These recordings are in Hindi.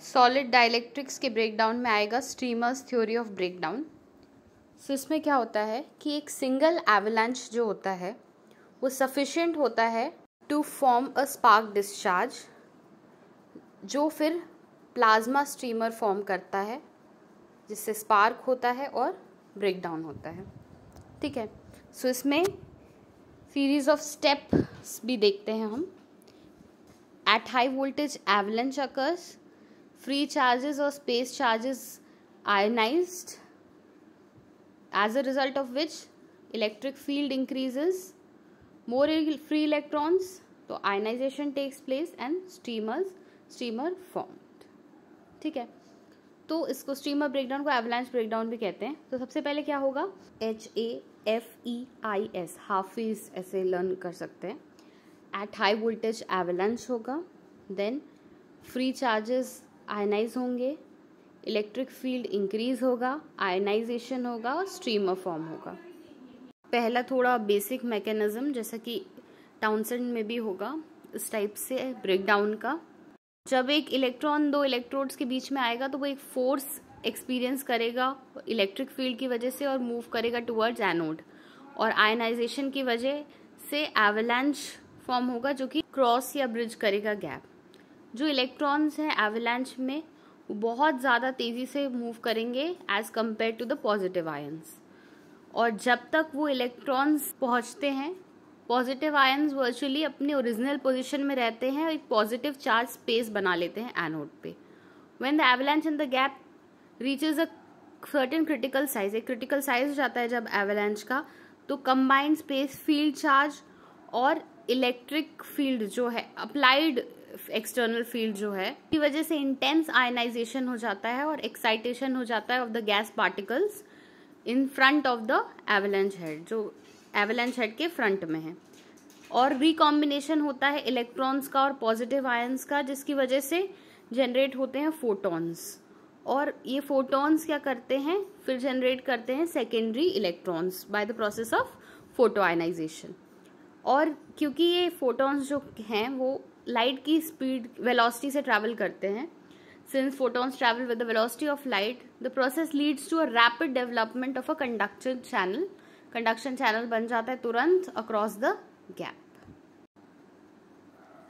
सॉलिड डाइलेक्ट्रिक्स के ब्रेकडाउन में आएगा स्ट्रीमर्स थ्योरी ऑफ ब्रेकडाउन। सो इसमें क्या होता है कि एक सिंगल एवलांच जो होता है वो सफिशिएंट होता है to form a spark discharge, जो फिर प्लाज्मा स्ट्रीमर फॉर्म करता है जिससे स्पार्क होता है और ब्रेकडाउन होता है। ठीक है, सो इसमें सीरीज ऑफ स्टेप्स भी देखते हैं हम। At high voltage avalanche occurs, free charges or space charges ionized, as a result of which electric field increases, more free electrons, तो ionization takes place and streamer formed। ठीक है, तो इसको स्ट्रीमर ब्रेकडाउन को एवलांच ब्रेकडाउन भी कहते हैं। तो सबसे पहले क्या होगा, HAFEIS, हाफिज ऐसे लर्न कर सकते हैं। एट हाई वोल्टेज एवलांच होगा, देन फ्री चार्जेस आयनाइज होंगे, इलेक्ट्रिक फील्ड इंक्रीज होगा, आयनाइजेशन होगा और स्ट्रीमर फॉर्म होगा। पहला थोड़ा बेसिक मैकेनिज्म जैसा कि टाउनसेंड में भी होगा इस टाइप से ब्रेकडाउन का। जब एक इलेक्ट्रॉन दो इलेक्ट्रोड्स के बीच में आएगा तो वो एक फोर्स एक्सपीरियंस करेगा इलेक्ट्रिक फील्ड की वजह से और मूव करेगा टुवर्ड्स एनोड, और आयनाइजेशन की वजह से एवलांच फॉर्म होगा जो कि क्रॉस या ब्रिज करेगा गैप। जो इलेक्ट्रॉन्स हैं एवलांच में वो बहुत ज़्यादा तेज़ी से मूव करेंगे as compared to the positive ions, और जब तक वो इलेक्ट्रॉन्स पहुंचते हैं पॉजिटिव आयंस वर्चुअली अपने ओरिजिनल पोजीशन में रहते हैं, एक पॉजिटिव चार्ज स्पेस बना लेते हैं एनोड पे। When the avalanche in the gap reaches a certain critical size, एक क्रिटिकल साइज हो जाता है जब एवलांच का, तो कंबाइंड स्पेस फील्ड चार्ज और इलेक्ट्रिक फील्ड जो है अप्लाइड एक्सटर्नल फील्ड जो है की वजह से इंटेंस आयनाइजेशन हो जाता है और एक्साइटेशन हो जाता है of the gas particles in front of the avalanche head, जो एवलांच हेड के फ्रंट में है, और रिकॉम्बिनेशन होता है इलेक्ट्रॉन्स का और पॉजिटिव आयंस का, जिसकी वजह से जनरेट होते हैं फोटॉन्स, और ये फोटॉन्स क्या करते हैं फिर जनरेट करते हैं secondary electrons by the process of photo ionization. और क्योंकि ये फोटॉन्स जो हैं वो लाइट की स्पीड वेलोसिटी से ट्रैवल करते हैं, since photons travel with the velocity of light, the process leads to a rapid development of a conduction channel। conduction channel बन जाता है तुरंत across the gap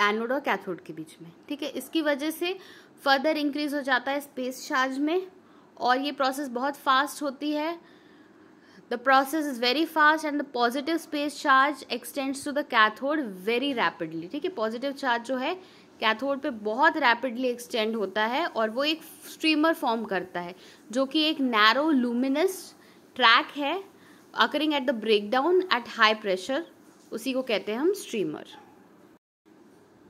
एनोड और कैथोड के बीच में। ठीक है, इसकी वजह से फर्दर इंक्रीज हो जाता है स्पेस चार्ज में, और ये प्रोसेस बहुत फास्ट होती है। The process is very fast and the positive space charge extends to the cathode very rapidly। ठीक है, पॉजिटिव चार्ज जो है कैथोड पे बहुत रैपिडली एक्सटेंड होता है और वो एक स्ट्रीमर फॉर्म करता है जो कि एक नैरो लूमिनस ट्रैक है occurring at the breakdown at high pressure, उसी को कहते हैं हम स्ट्रीमर।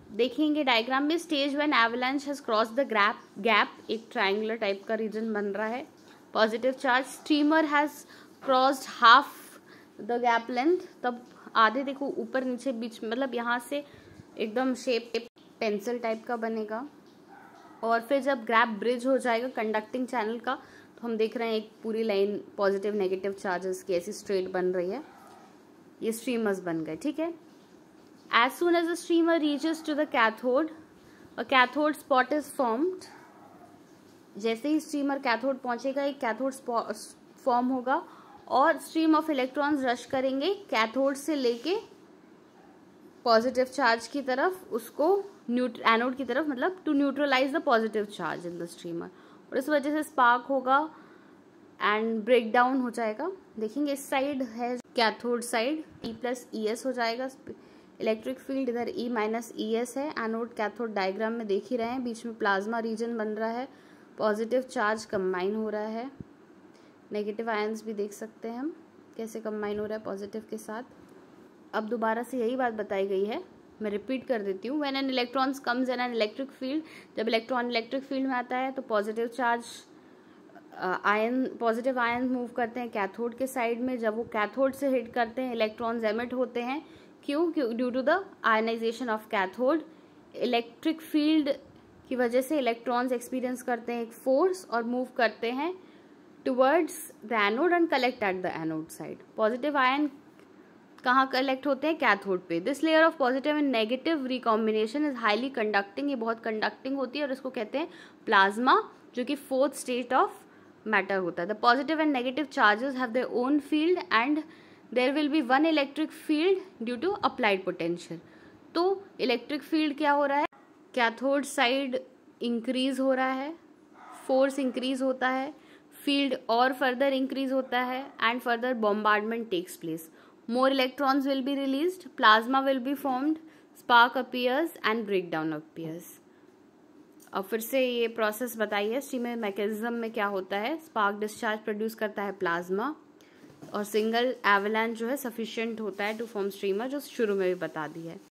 देखेंगे डायग्राम में, stage when avalanche has cross the gap, एक ट्रायंगुलर टाइप का रीजन बन रहा है, positive charge, streamer has crossed half the gap length, तब आधे देखो ऊपर नीचे बीच, मतलब यहाँ से एकदम शेप पेंसिल टाइप का बनेगा, और फिर जब गैप ब्रिज हो जाएगा कंडक्टिंग चैनल का तो हम देख रहे हैं एक पूरी लाइन पॉजिटिव नेगेटिव चार्जेस की ऐसी स्ट्रेट बन रही है, ये स्ट्रीमर्स बन गए। ठीक है, as soon as the streamer reaches to the cathode, a cathode spot is formed. जैसे ही स्ट्रीमर कैथोड पहुंचेगा एक कैथोड फॉर्म होगा और स्ट्रीम ऑफ इलेक्ट्रॉन्स रश करेंगे कैथोड से लेके पॉजिटिव चार्ज की तरफ, उसको एनोड की तरफ, मतलब to neutralize the positive charge in the streamer, और इस वजह से स्पार्क होगा एंड ब्रेक डाउन हो जाएगा। देखेंगे इस साइड है कैथोड साइड, E+ES हो जाएगा, इलेक्ट्रिक फील्ड इधर E-ES है, एनोड कैथोड डायग्राम में देख ही रहे हैं, बीच में प्लाज्मा रीजन बन रहा है, पॉजिटिव चार्ज कंबाइन हो रहा है, नेगेटिव आयंस भी देख सकते हैं हम कैसे कंबाइन हो रहा है पॉजिटिव के साथ। अब दोबारा से यही बात बताई गई है, मैं रिपीट कर देती हूँ। When an electrons comes in an electric field, जब इलेक्ट्रॉन इलेक्ट्रिक फील्ड में आता है तो positive charge positive ion move करते हैं कैथोड के साइड में, जब वो कैथोड से हिट करते हैं इलेक्ट्रॉन्स एमिट होते हैं, क्यों? Due to the ionization of cathode, electric field की वजह से इलेक्ट्रॉन्स एक्सपीरियंस करते हैं एक फोर्स और मूव करते हैं towards the anode and collect at the anode side. Positive ion कहाँ कलेक्ट होते हैं? कैथोड पे। This layer of positive and negative recombination is highly conducting, ये बहुत कंडक्टिंग होती है और इसको कहते हैं प्लाज्मा, जो कि फोर्थ स्टेट ऑफ मैटर होता है। The positive and negative charges have their own field and there will be one electric field due to applied potential. तो इलेक्ट्रिक फील्ड क्या हो रहा है? कैथोड साइड इंक्रीज हो रहा है, फोर्स इंक्रीज होता है, फील्ड और फर्दर इंक्रीज होता है and further bombardment takes place. More electrons will be released, plasma will be formed, spark appears and breakdown appears. अब फिर से ये प्रोसेस बताइए, स्टीमर मैकेनिज्म में क्या होता है? स्पार्क डिस्चार्ज प्रोड्यूस करता है प्लाज्मा और सिंगल एवलांच जो है सफिशिएंट होता है टू फॉर्म स्ट्रीमर, जो शुरू में भी बता दी है।